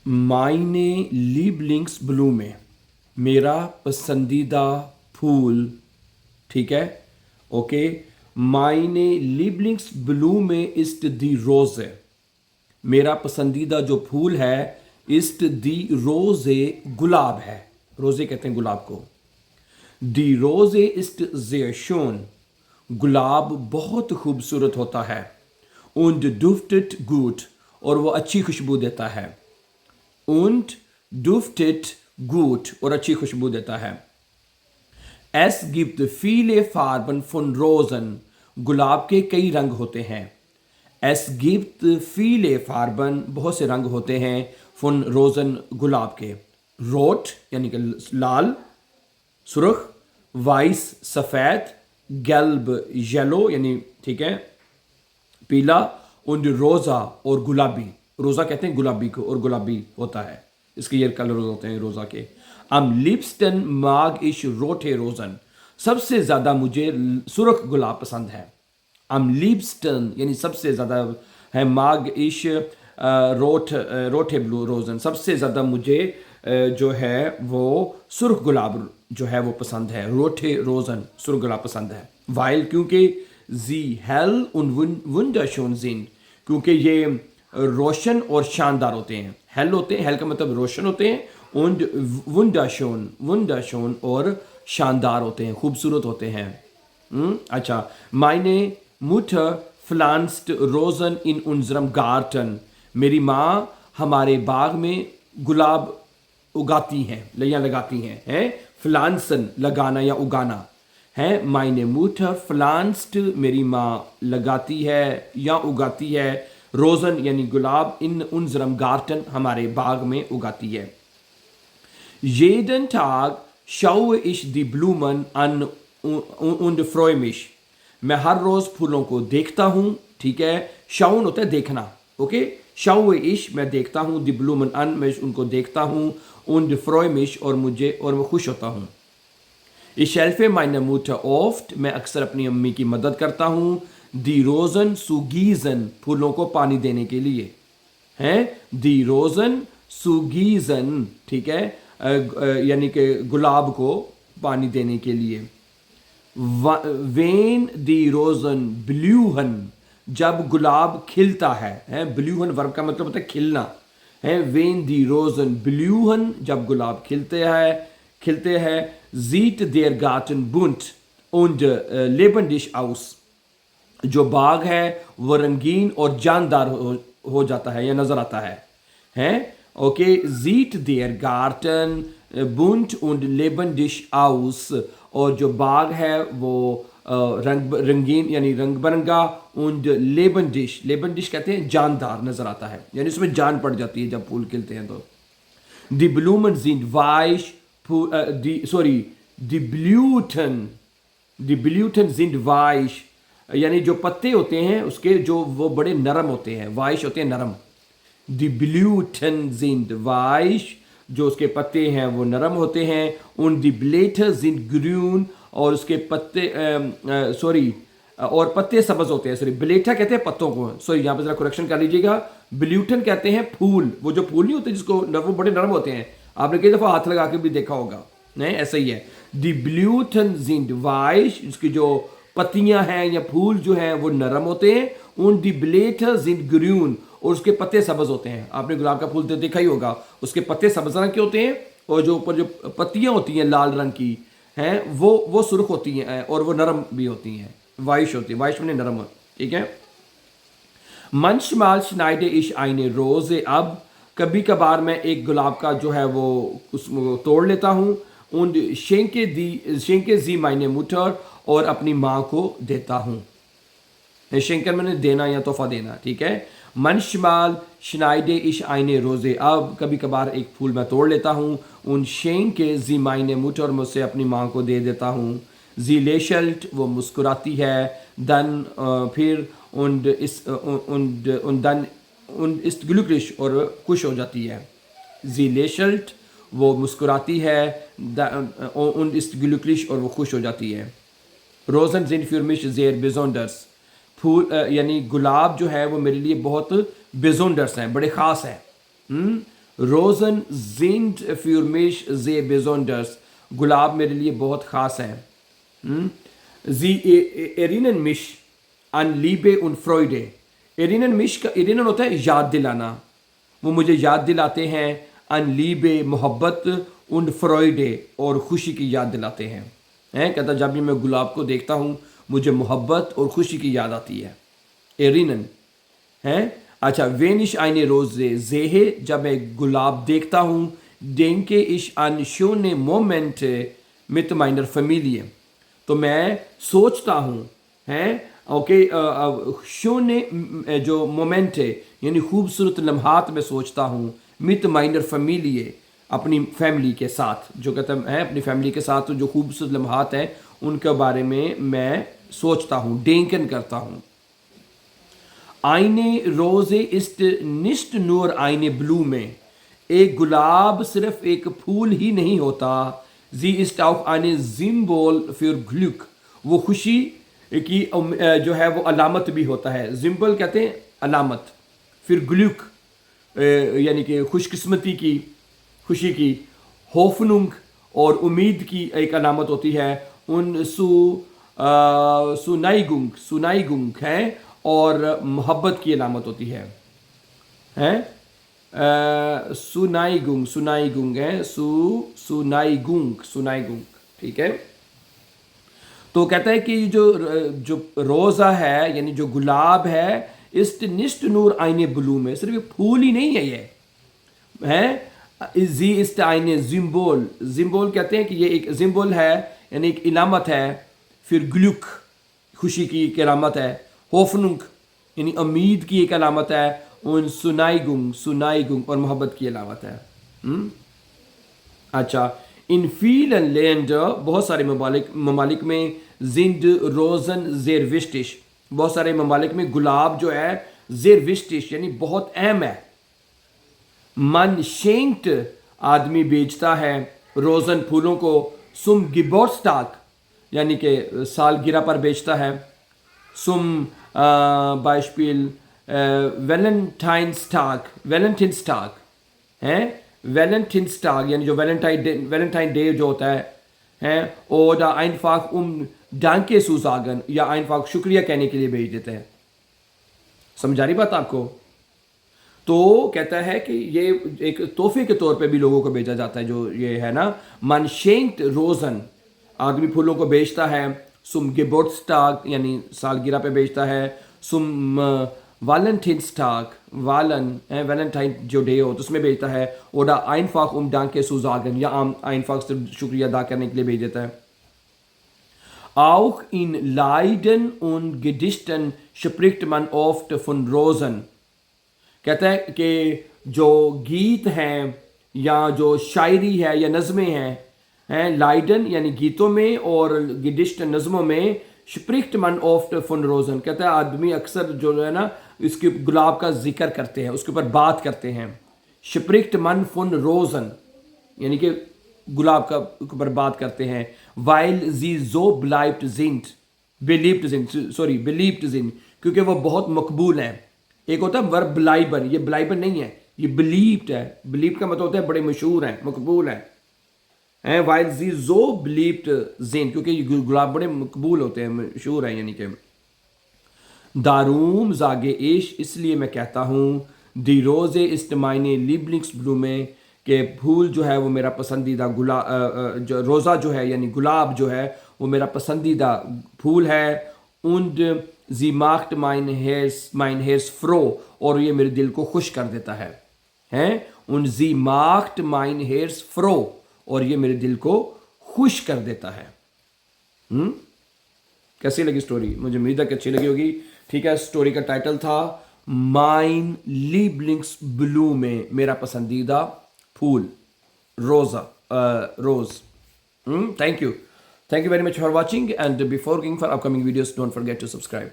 मायने Lieblingsblume, मेरा पसंदीदा फूल। ठीक है, ओके। मायने Lieblingsblume ist die Rose, मेरा पसंदीदा जो फूल है ist die Rose, गुलाब है। रोज़े कहते हैं गुलाब को। Die Rose ist sehr schön, गुलाब बहुत खूबसूरत होता है। Und duftet gut, और वो अच्छी खुशबू देता है। Und duftet gut, और अच्छी खुशबू देता है। Es gibt viele Farben von Rosen, गुलाब के कई रंग होते हैं। Es gibt viele Farben, बहुत से रंग होते हैं। von Rosen, गुलाब के। Rot यानी कि लाल, सुर्ख, वाइस सफ़ेद, gelb येलो यानी ठीक है पीला, und रोज़ा और गुलाबी। रोज़ा कहते हैं गुलाबी को, और गुलाबी होता है, इसके ये कलर होते हैं रोज़ा के। am liebsten mag ich rote Rosen, सबसे ज़्यादा मुझे सुर्ख गुलाब पसंद है। am liebsten यानी सबसे ज़्यादा है, mag ich rote blue Rosen, सबसे ज़्यादा मुझे जो है वो सुर्ख गुलाब जो है वो पसंद है। रोटे रोज़न, सुर्ख गुलाब पसंद है। वाइल क्योंकि sie hell und wunderschön sind, क्योंकि ये रोशन और शानदार होते हैं। हेल होते हैं, हेल का मतलब रोशन होते हैं, und wunderschön, wunderschön और शानदार होते हैं, खूबसूरत होते हैं। अच्छा, meine Mutter pflanzt Rosen in unserem Garten, मेरी माँ हमारे बाग में गुलाब उगाती हैं, लैया लगाती हैं। pflanzen लगाना या उगाना है। meine Mutter pflanzt, मेरी माँ लगाती है या उगाती है। रोज़न यानी गुलाब, in unserem Garten, हमारे बाग में उगाती है। jeden Tag schaue ich die Blumen an und freue mich, मैं हर रोज़ फूलों को देखता हूँ। ठीक है, schauen होता है देखना, ओके। schaue ich मैं देखता हूँ, die Blumen an मैं उनको देखता हूँ, und freue mich और मैं खुश होता हूँ। ich helfe meiner Mutter oft, मैं अक्सर अपनी अम्मी की मदद करता हूँ। die Rosen zu gießen, फूलों को पानी देने के लिए हैं। die Rosen zu gießen, ठीक है, यानी कि गुलाब को पानी देने के लिए। wenn die Rosen blühen, जब गुलाब खिलता है। blühen वर्ब का मतलब होता है खिलना है। wenn die Rosen blühen, जब गुलाब खिलते हैं। sieht der Garten bunt und lebendig aus, जो बाग है वो रंगीन और जानदार हो जाता है या नजर आता है। Okay, sieht der Garten bunt und lebendig aus, और जो बाग है वो रंगीन यानी रंग बिरंगा, und lebendig कहते हैं जानदार नजर आता है, यानी उसमें जान पड़ जाती है जब फूल खिलते हैं तो। die Blumen sind weich, die Blüten sind weich, यानी जो पत्ते होते हैं उसके जो वो बड़े नरम होते हैं, वाइश होते हैं नरम। die Blüten sind weich, जो उसके पत्ते हैं वो नरम होते हैं। und die Blätter sind grün, और उसके पत्ते और पत्ते सब्ज होते हैं। ब्लेटा कहते हैं पत्तों को, यहाँ पे जरा करेक्शन कर लीजिएगा। ब्ल्यूटन कहते हैं फूल, वो जो फूल नहीं होते जिसको वो बड़े नरम होते हैं, आपने कई दफ़ा हाथ लगा के भी देखा होगा, नहीं ऐसा ही है। die Blüten sind weich, इसकी जो पत्तियां हैं या फूल जो हैं वो नरम होते हैं। und die Blätter sind grün, और उसके पत्ते सब्ज होते हैं। आपने गुलाब का फूल तो देखा ही होगा, उसके पत्ते सब्ज रंग के होते हैं, और जो ऊपर जो पत्तियां होती हैं लाल रंग की हैं वो सुर्ख होती हैं, और वो नरम भी होती हैं, वाइश होती है, वाइश में नरम। ठीक है। manchmal schneide ich eine Rose ab, कभी कभार मैं एक गुलाब का जो है वो उसको तोड़ लेता हूँ। und schenke sie meine Mutter, और अपनी माँ को देता हूँ। schenken मैंने देना या तोहफा देना, ठीक है। manchmal schneide ich eine Rose ab, कभी कभार एक फूल मैं तोड़ लेता हूँ। und schenke sie meine Mutter, मैं उसे अपनी माँ को दे देता हूँ। sie lächelt, वो मुस्कुराती है। dann फिर und ist glücklich, और खुश हो जाती है। sie lächelt, वो मुस्कुराती है। und ist glücklich, और वो खुश हो जाती है। Rosen sind für mich sehr besonders, फूल यानी गुलाब जो है वो मेरे लिए बहुत besonders हैं, बड़े ख़ास हैं। Rosen sind für mich sehr besonders. गुलाब मेरे लिए बहुत ख़ास हैं. Sie erinnern mich an Liebe und Freude. Erinnern mich का erinnern होता है याद दिलाना. वो मुझे याद दिलाते हैं an Liebe मोहब्बत und Freude और खुशी की याद दिलाते हैं. कहता जब भी मैं गुलाब को देखता हूँ मुझे मोहब्बत और खुशी की याद आती है. Erinnern हैं. अच्छा, wenn ich eine Rose sehe, जब मैं गुलाब देखता हूँ, denke ich an schöne Momente mit meiner Familie. तो मैं सोचता हूँ हैं ओके schöne जो मोमेंट है यानी खूबसूरत लम्हात में सोचता हूँ mit meiner Familie अपनी फैमिली के साथ. जो कहते हैं अपनी फैमिली के साथ जो खूबसूरत लम्हात हैं उनके बारे में मैं सोचता हूँ, denken करता हूँ. Eine Rose ist nicht nur eine Blume. एक गुलाब सिर्फ एक फूल ही नहीं होता. Sie ist auch ein Symbol für Glück. वो खुशी की जो है वो अलामत भी होता है. Symbol कहते हैं अलामत. फिर Glück यानी कि खुशकिस्मती की, खुशी की. Hoffnung और उम्मीद की एक अलामत होती है. उन सुनाइगुंग है और मोहब्बत की अलामत होती है. सुनाइगुंग है. सुनाइगुंग. ठीक है. तो कहता है कि जो रोज़ा है यानी जो गुलाब है ist nicht nur eine Blume. सिर्फ एक फूल ही नहीं है ये है. Sie ist eine Symbol. Symbol कहते हैं कि ये एक सिंबल है यानी एक इलामत है. फिर Glück खुशी की एक अलामत है. Hoffnung यानी उम्मीद की एक अलामत है. और सुनाइगुंग और मोहब्बत की अलामत है. अच्छा, इन vielen Ländern बहुत सारे ममालिक में sind Rosen sehr wichtig. बहुत सारे ममालिक में गुलाब जो है sehr wichtig यानी बहुत अहम है. Man schenkt आदमी बेचता है रोज़न फूलों को zum Geburtstag यानी कि सालगिरह पर बेचता है. zum Beispiel Valentinstag है. Valentinstag यानी जो वैलेंटाइन डे जो होता है oder einfach Danke zu sagen या einfach शुक्रिया कहने के लिए भेज देते हैं. समझा रही बात आपको? तो कहता है कि ये एक तोहफे के तौर पे भी लोगों को भेजा जाता है. जो ये है ना man schenkt Rosen आदमी फूलों को बेचता है. zum Geburtstag यानी सालगिरह पे बेचता है. zum Valentinstag वैलेंटाइन जो डे हो तो उसमें भेजता है. oder einfach Danke zu sagen या einfach सिर्फ शुक्रिया अदा करने के लिए भेज देता है. Auch in Leiden und Gedichten spricht man oft von Rosen. कहता है कि जो गीत हैं या जो शायरी है या नज़में हैं लाइडन यानी गीतों में और गिडिस्ट नज़मों में spricht man oft von Rosen. कहता है आदमी अक्सर जो है ना इसके गुलाब का जिक्र करते हैं, उसके ऊपर बात करते हैं. spricht man von Rosen यानी कि गुलाब का ऊपर बात करते हैं. weil sie so beliebt sind क्योंकि वो बहुत मकबूल हैं. एक होता है वर्ब bleiben, ये bleiben नहीं है, ये beliebt है. beliebt का मतलब होता है बड़े मशहूर हैं, मकबूल हैं. weil sie so beliebt sind क्योंकि ये गुलाब बड़े मकबूल होते हैं, मशहूर हैं. यानी कि darum sage ich इसलिए मैं कहता हूँ die Rose ist meine Lieblingsblume कि फूल जो है वो मेरा पसंदीदा जो रोज़ा जो है यानी गुलाब जो है वो मेरा पसंदीदा फूल है. und sie macht mein Herz froh और ये मेरे दिल को खुश कर देता है. und sie macht mein Herz froh और ये मेरे दिल को खुश कर देता है. कैसी लगी स्टोरी? मुझे उम्मीद है कि अच्छी लगी होगी. ठीक है, स्टोरी का टाइटल था Mein Lieblingsblume, मेरा पसंदीदा फूल, रोज़. Thank you very much for watching, and before going for upcoming videos, don't forget to subscribe.